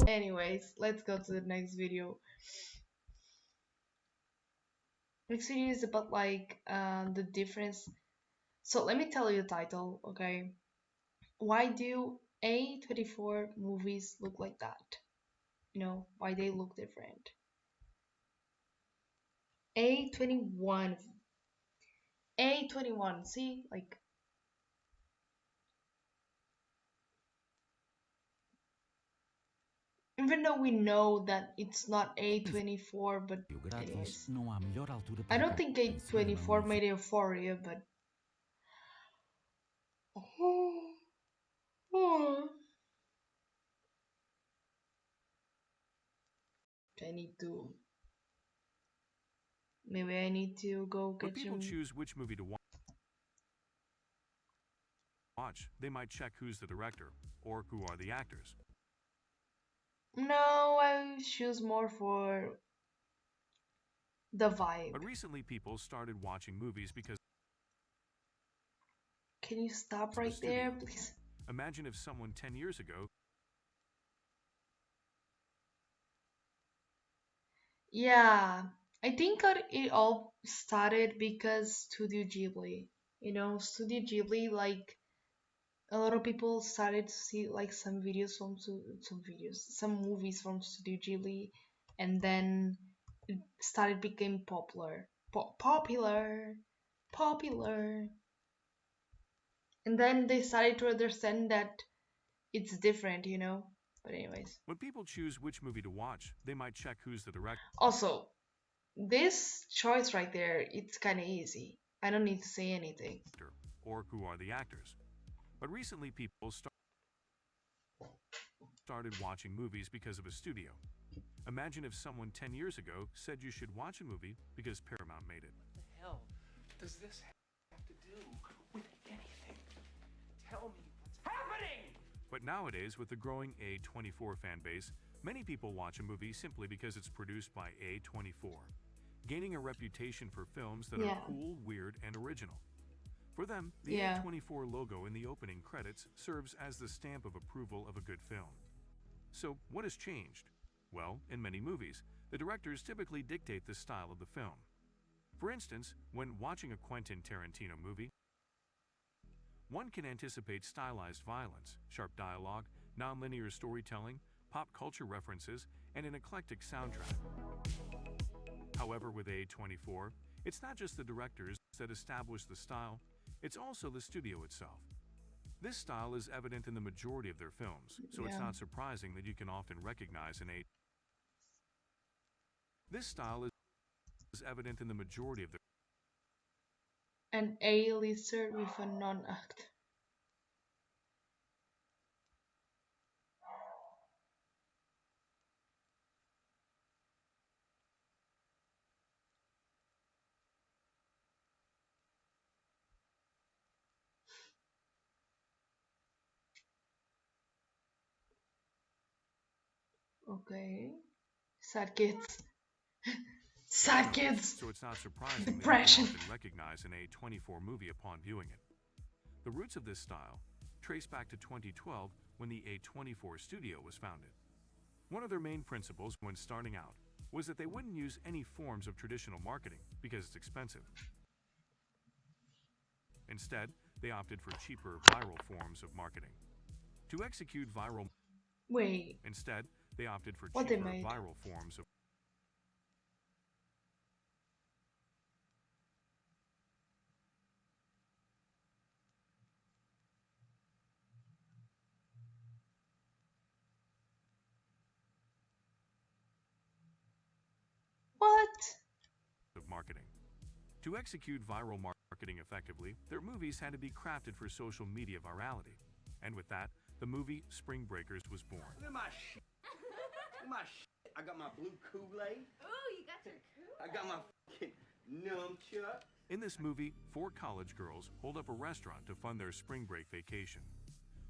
Anyways, let's go to the next video. Next video is about like the difference. So let me tell you the title, okay? Why do A24 movies look like that? You know, why they look different. A21. A21. See, like, even though we know that it's not A24, but anyways. I don't think A24 made Euphoria, but 22. Maybe I need to go When get people some. choose which movie to watch, they might check who's the director or who are the actors. No, I choose more for the vibe. But recently, people started watching movies because Can you stop of the right there, studio. please? Imagine if someone 10 years ago Yeah, I think it all started because Studio Ghibli. You know, Studio Ghibli, like a lot of people started to see like some videos from some movies from Studio Ghibli, and then it started became popular, popular, and then they started to understand that it's different, you know. But anyways, when people choose which movie to watch, they might check who's the director also this choice right there, it's kind of easy. I don't need to say anything. or who are the actors. But recently, people started watching movies because of a studio. Imagine if someone 10 years ago said you should watch a movie because Paramount made it. What the hell does this have to do with anything? Tell me what's happening! But nowadays, with the growing A24 fan base, many people watch a movie simply because it's produced by A24, gaining a reputation for films that are Yeah, cool, weird, and original. For them, the yeah, A24 logo in the opening credits serves as the stamp of approval of a good film. So, what has changed? Well, in many movies, the directors typically dictate the style of the film. For instance, when watching a Quentin Tarantino movie, one can anticipate stylized violence, sharp dialogue, non-linear storytelling, pop culture references, and an eclectic soundtrack. However, with A24, it's not just the directors that establish the style, it's also the studio itself. This style is evident in the majority of their films, so it's yeah. not surprising that you can often recognize an A. This style is evident in the majority of their. An A-lister with a non-act. Okay. Sad kids. Sad Films, kids. so it's not surprising that you can Depression. often recognize an A24 movie upon viewing it. The roots of this style trace back to 2012 when the A24 studio was founded. One of their main principles when starting out was that they wouldn't use any forms of traditional marketing because it's expensive. Instead, they opted for cheaper viral forms of marketing. To execute viral Wait, Instead, they opted for what they cheaper made? viral forms of. What? Marketing. To execute viral marketing effectively, their movies had to be crafted for social media virality. And with that, the movie Spring Breakers was born. Look at my shit. Look at my shit. I got my blue Kool-Aid. Ooh, you got your Kool-Aid. I got my fucking nunchuck. In this movie, four college girls hold up a restaurant to fund their spring break vacation.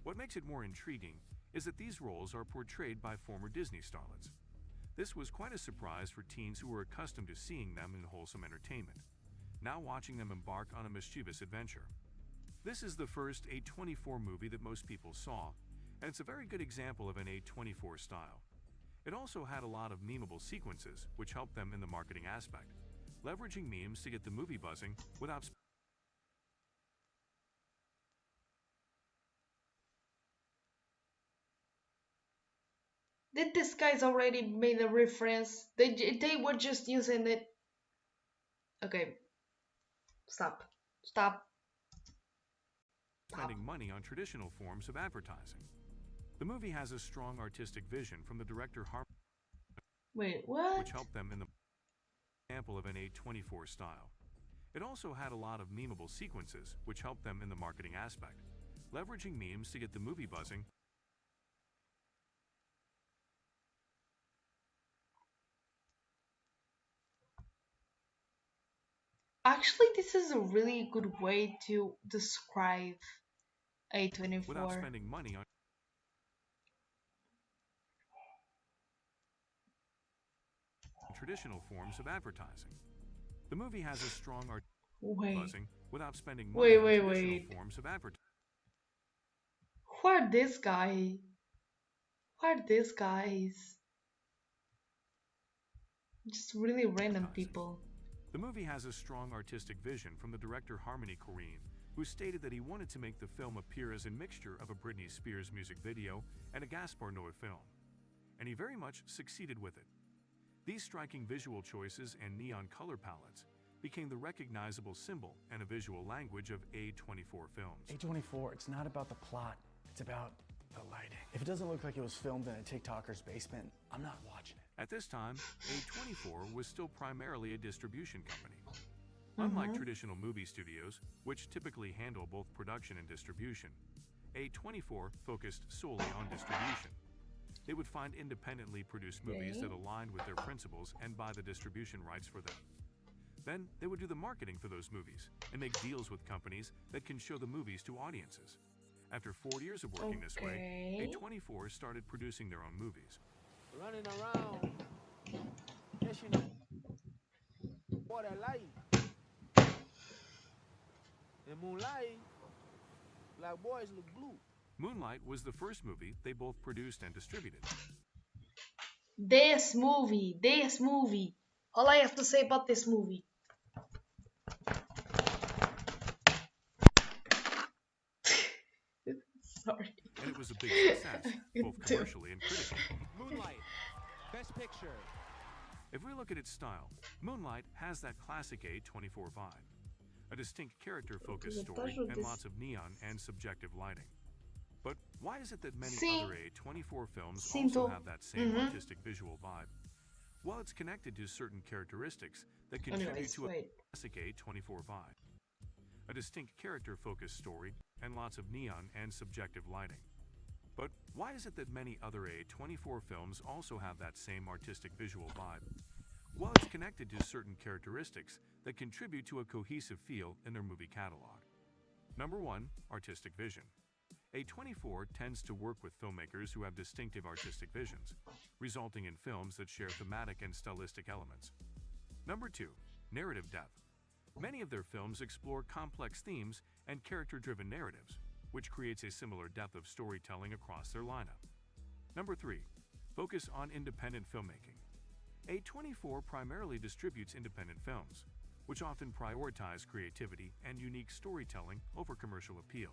What makes it more intriguing is that these roles are portrayed by former Disney starlets. This was quite a surprise for teens who were accustomed to seeing them in wholesome entertainment, now watching them embark on a mischievous adventure. This is the first A24 movie that most people saw, and it's a very good example of an A24 style. It also had a lot of memeable sequences, which helped them in the marketing aspect, leveraging memes to get the movie buzzing without Did these guys already made a reference? They were just using it. Okay, stop, stop, stop. spending money on traditional forms of advertising. The movie has a strong artistic vision from the director Wait, what? which helped them in the example of an A24 style. It also had a lot of memeable sequences, which helped them in the marketing aspect, leveraging memes to get the movie buzzing. Actually, this is a really good way to describe Without A24. spending money on traditional forms of advertising. The movie has a strong art Wait, buzzing without spending money wait, on wait, traditional wait. forms of Who are these guys? Who are these guys? Just really random advertising. people. The movie has a strong artistic vision from the director Harmony Korine, who stated that he wanted to make the film appear as a mixture of a Britney Spears music video and a Gaspar Noé film. And he very much succeeded with it. These striking visual choices and neon color palettes became the recognizable symbol and a visual language of A24 films. A24, it's not about the plot, it's about the lighting. If it doesn't look like it was filmed in a TikToker's basement, I'm not watching it. At this time, A24 was still primarily a distribution company. Unlike traditional movie studios, which typically handle both production and distribution, A24 focused solely on distribution. They would find independently produced movies that aligned with their principles and buy the distribution rights for them. Then they would do the marketing for those movies and make deals with companies that can show the movies to audiences. After 4 years of working this way, Okay. A24 started producing their own movies. Running around. Yes, you know. What I like. In Moonlight, black boys look blue. Moonlight was the first movie they both produced and distributed. This movie. All I have to say about this movie. Sorry. And it was a big success, both Too. commercially and critically. Moonlight, best picture. If we look at its style, Moonlight has that classic A24 vibe. A distinct character-focused story and lots of neon and subjective lighting. But why is it that many other A24 films also have that same artistic visual vibe? Well, it's connected to certain characteristics that contribute Anyways, to a wait. classic A24 vibe. A distinct character-focused story and lots of neon and subjective lighting. But why is it that many other A24 films also have that same artistic visual vibe? Well, it's connected to certain characteristics that contribute to a cohesive feel in their movie catalog. Number 1, artistic vision. A24 tends to work with filmmakers who have distinctive artistic visions, resulting in films that share thematic and stylistic elements. Number 2, narrative depth. Many of their films explore complex themes and character-driven narratives, which creates a similar depth of storytelling across their lineup. Number 3, focus on independent filmmaking. A24 primarily distributes independent films, which often prioritize creativity and unique storytelling over commercial appeal.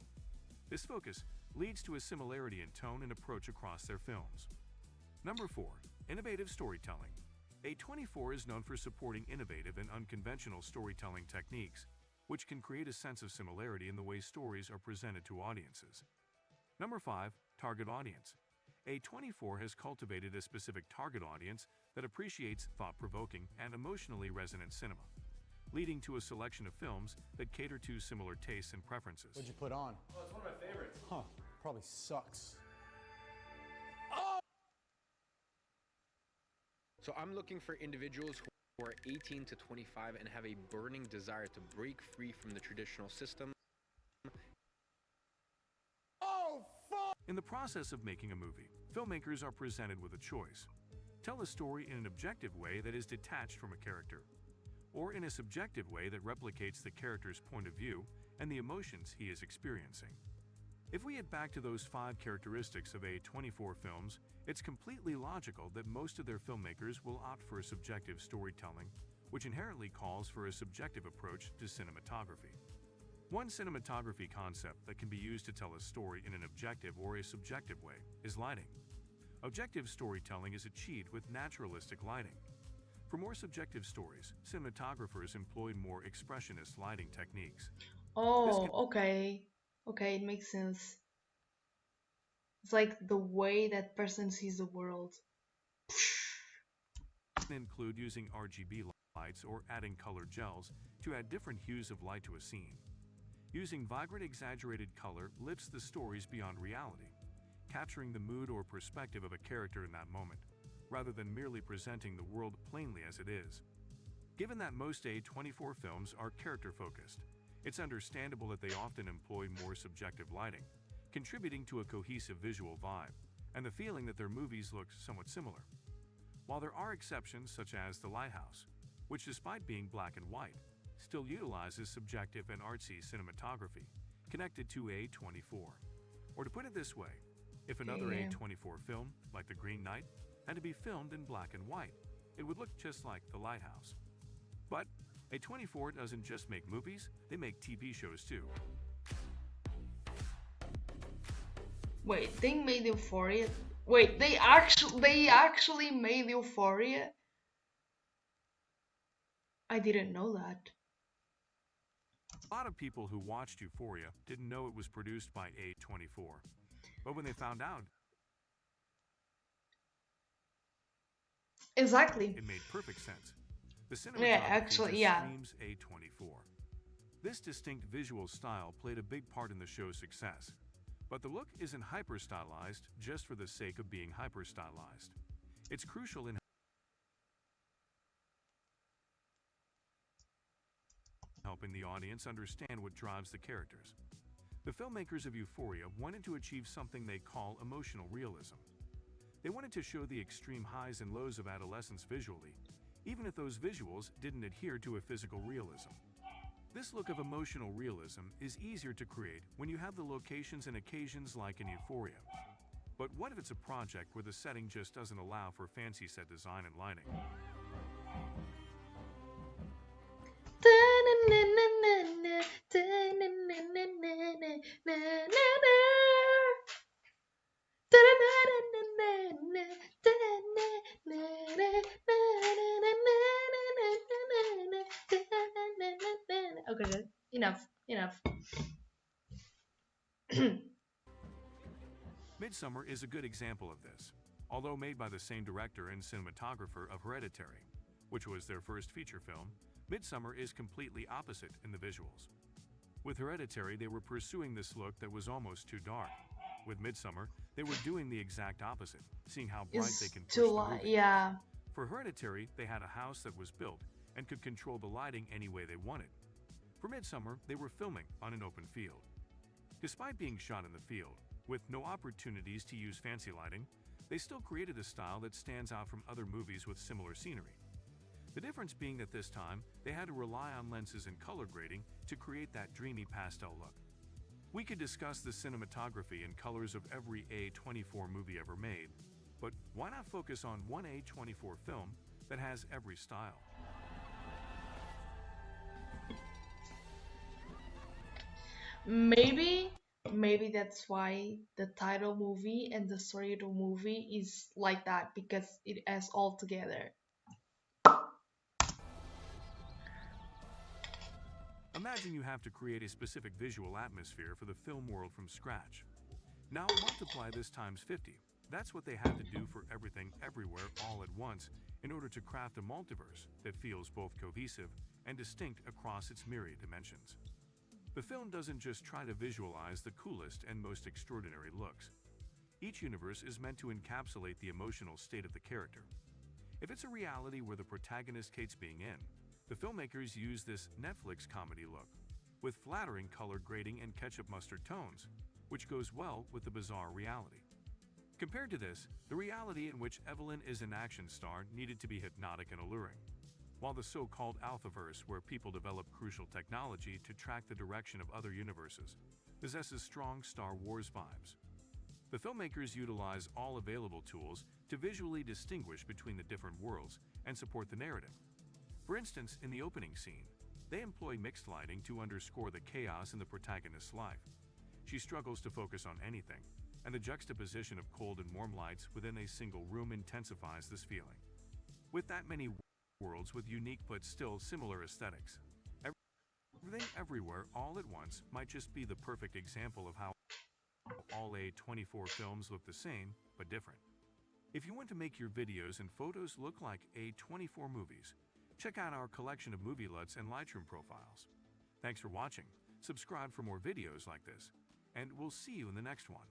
This focus leads to a similarity in tone and approach across their films. Number 4, innovative storytelling. A24 is known for supporting innovative and unconventional storytelling techniques, which can create a sense of similarity in the way stories are presented to audiences. Number 5, target audience. A24 has cultivated a specific target audience that appreciates thought-provoking and emotionally resonant cinema, leading to a selection of films that cater to similar tastes and preferences. What'd you put on? Oh, it's one of my favorites. Huh, probably sucks. So I'm looking for individuals who are 18 to 25 and have a burning desire to break free from the traditional system. In the process of making a movie, filmmakers are presented with a choice. Tell a story in an objective way that is detached from a character, or in a subjective way that replicates the character's point of view and the emotions he is experiencing. If we get back to those 5 characteristics of A24 films, it's completely logical that most of their filmmakers will opt for a subjective storytelling, which inherently calls for a subjective approach to cinematography. One cinematography concept that can be used to tell a story in an objective or a subjective way is lighting. Objective storytelling is achieved with naturalistic lighting. For more subjective stories, cinematographers employ more expressionist lighting techniques. This Oh, can okay. Okay, it makes sense. It's like the way that person sees the world. include using RGB lights or adding colored gels to add different hues of light to a scene. Using vibrant exaggerated color lifts the stories beyond reality, capturing the mood or perspective of a character in that moment, rather than merely presenting the world plainly as it is. Given that most A24 films are character-focused, it's understandable that they often employ more subjective lighting, contributing to a cohesive visual vibe and the feeling that their movies look somewhat similar. While there are exceptions such as The Lighthouse, which despite being black and white, still utilizes subjective and artsy cinematography connected to A24. Or to put it this way, if another Yeah. A24 film, like The Green Knight, had to be filmed in black and white, it would look just like The Lighthouse. But A24 doesn't just make movies, they make TV shows too. Wait, they made Euphoria? Wait, they actually made Euphoria? I didn't know that. A lot of people who watched Euphoria didn't know it was produced by A24. But when they found out, Exactly. it made perfect sense. The Yeah, cinematography actually, just yeah. screams A24. This distinct visual style played a big part in the show's success. But the look isn't hyper-stylized just for the sake of being hyper-stylized. It's crucial in helping the audience understand what drives the characters. The filmmakers of Euphoria wanted to achieve something they call emotional realism. They wanted to show the extreme highs and lows of adolescence visually, even if those visuals didn't adhere to a physical realism. This look of emotional realism is easier to create when you have the locations and occasions like in Euphoria. But what if it's a project where the setting just doesn't allow for fancy set design and lighting? Okay, enough, enough. Midsummer is a good example of this. Although made by the same director and cinematographer of Hereditary, which was their first feature film, Midsummer is completely opposite in the visuals. With Hereditary, they were pursuing this look that was almost too dark. With Midsummer, they were doing the exact opposite, seeing how bright they It's can push too the light, movie. yeah. For Hereditary, they had a house that was built and could control the lighting any way they wanted. For Midsummer, they were filming on an open field. Despite being shot in the field, with no opportunities to use fancy lighting, they still created a style that stands out from other movies with similar scenery. The difference being that this time, they had to rely on lenses and color grading to create that dreamy pastel look. We could discuss the cinematography and colors of every A24 movie ever made, but why not focus on one A24 film that has every style? Maybe, maybe that's why the title movie and the story of the movie is like that because it has all together. Imagine you have to create a specific visual atmosphere for the film world from scratch. Now multiply this times 50. That's what they had to do for everything everywhere all at once in order to craft a multiverse that feels both cohesive and distinct across its myriad dimensions. The film doesn't just try to visualize the coolest and most extraordinary looks. Each universe is meant to encapsulate the emotional state of the character. If it's a reality where the protagonist hates being in, the filmmakers use this Netflix comedy look, with flattering color grading and ketchup mustard tones, which goes well with the bizarre reality. Compared to this, the reality in which Evelyn is an action star needed to be hypnotic and alluring. while the so-called Alphaverse, where people develop crucial technology to track the direction of other universes, possesses strong Star Wars vibes. The filmmakers utilize all available tools to visually distinguish between the different worlds and support the narrative. For instance, in the opening scene, they employ mixed lighting to underscore the chaos in the protagonist's life. She struggles to focus on anything, and the juxtaposition of cold and warm lights within a single room intensifies this feeling. With that many worlds with unique but still similar aesthetics, everything everywhere all at once might just be the perfect example of how all A24 films look the same but different. If you want to make your videos and photos look like A24 movies, check out our collection of movie LUTs and Lightroom profiles. Thanks for watching. Subscribe for more videos like this, and we'll see you in the next one.